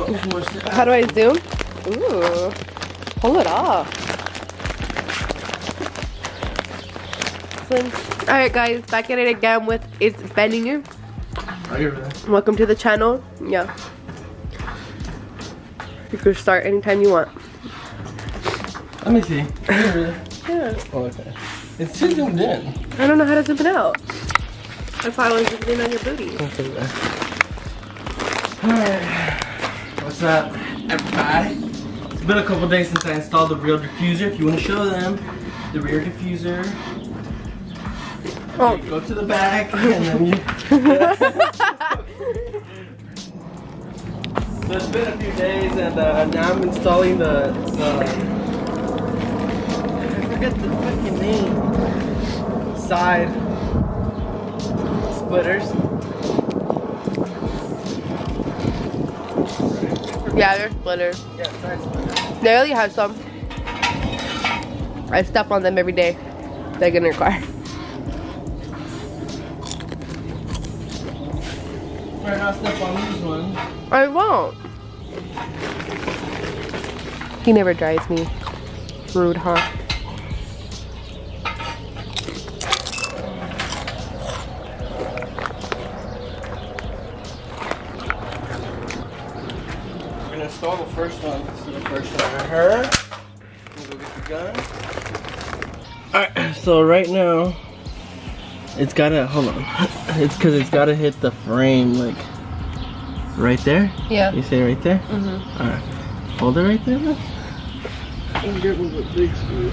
How do I zoom? Ooh. Pull it off. Slim. Alright guys, back at it again with It's Bending You. Are you really? Welcome to the channel. Yeah. You can start anytime you want. Let me see. Are you really? Yeah. Oh, okay. It's too zoomed in. I don't know how to zoom it out. That's why I was zooming in on your booty. Alright. What's up, everybody? It's been a couple days since I installed the rear diffuser. If you want to show them the rear diffuser, oh. go to the back and then you. So it's been a few days and now I'm installing the I forget the fucking name. Side splitters. Yeah, they're splitters. Yeah, side splitters. They already have some. I step on them every day. They get in your car. Alright, I'll step on this one. I won't. He never drives me. Rude, huh? We're gonna install the first one. This is the first one I heard. We'll go get the gun. Alright, so right now it's gotta, hold on. It's because it's gotta hit the frame like right there. Yeah. You say right there? Mm-hmm. Alright. Hold it right there, man. I'm getting the big screw.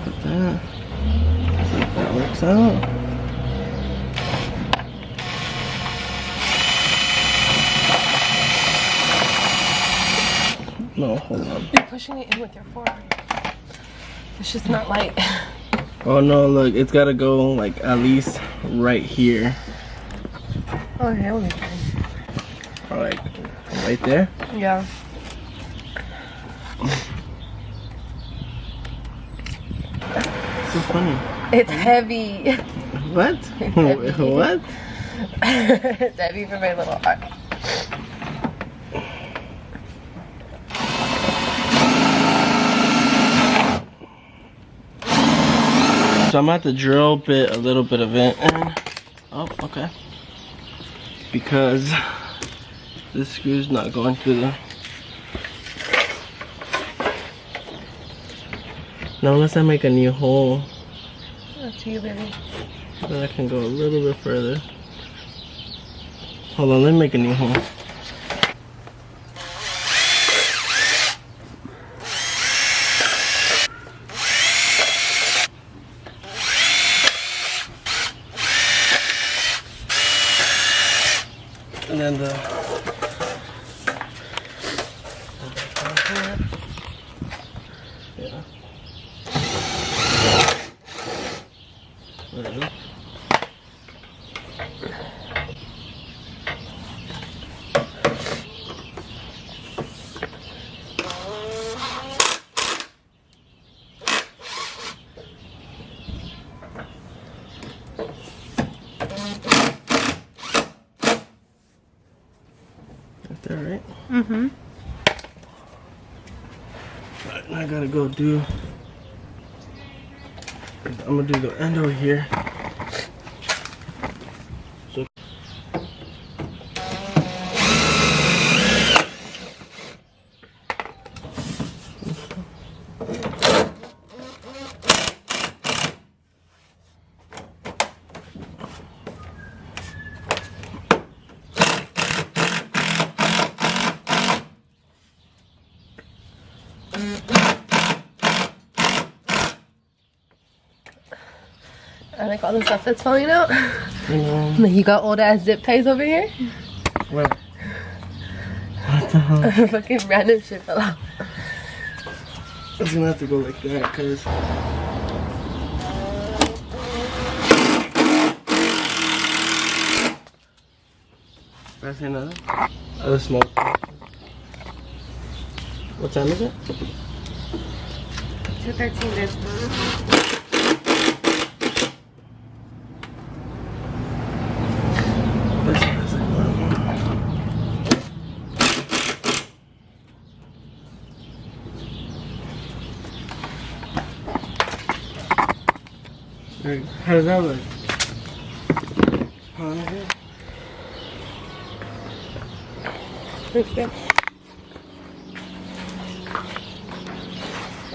Put that. See if that works out. No, hold on. You're pushing it in with your fork. It's just not light. Oh no, look, it's gotta go like at least right here. Oh, hell no. Or like right there. Yeah. So funny. It's heavy. What? It's heavy. What? It's heavy for my little heart. So I'm gonna have to drill bit a little bit of it in. Oh, okay. Because this screw's not going through the. Now unless I make a new hole, That's you, baby. then I can go a little bit further. Hold on, let me make a new hole. And then the yeah. Whatever. That right? Mm-hmm. Right, now I gotta go do. I'm gonna do the end over here. So. I like all the stuff that's falling out. You You got old ass zip ties over here. What? What the hell? Fucking random shit fell out. It's gonna have to go like that, cause. That's another. Other smoke. What time is it? 2:13, babe. Alright, how does that look? Okay.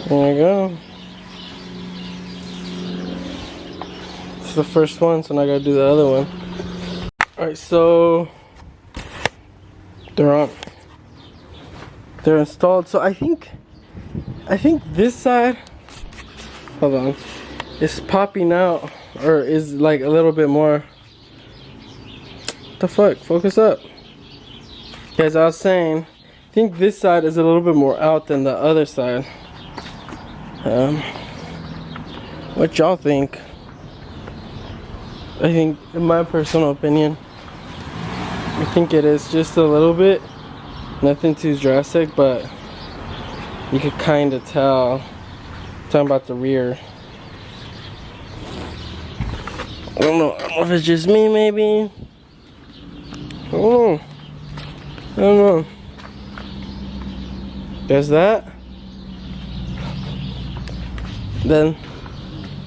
There you go. This is the first one, so now I gotta do the other one. Alright, so they're on. They're installed. So I think this side, hold on, is popping out, or is like a little bit more. What the fuck? Focus up. As I was saying, I think this side is a little bit more out than the other side. What y'all think? I think, in my personal opinion, I think it is just a little bit. Nothing too drastic, but you could kind of tell. I'm talking about the rear. I don't know if it's just me, maybe. I don't know. There's that. Then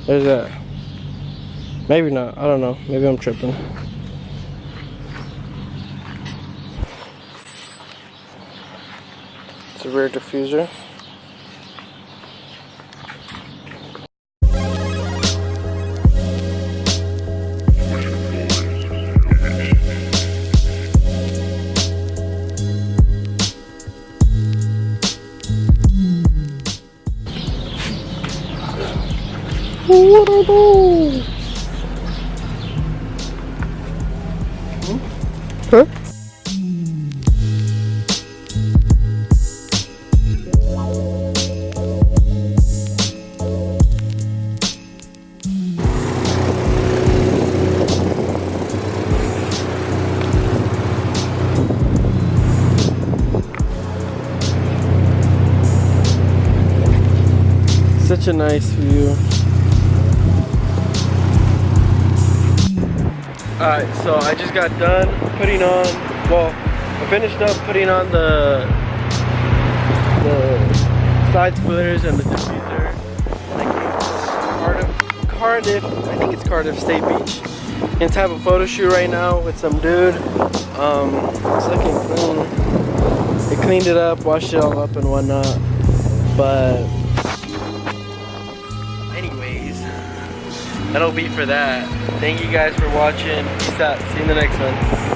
there's that. Maybe not. I don't know. Maybe I'm tripping. It's a rear diffuser. What are those? Huh? Such a nice view. Alright, so I just got done putting on, well, I finished up putting on the side splitters and the diffuser. And I came to Cardiff, I think it's Cardiff State Beach. In to have a photo shoot right now with some dude. It's looking clean. They cleaned it up, washed it all up and whatnot. But anyways, that'll be for that. Thank you guys for watching. Peace out. See you in the next one.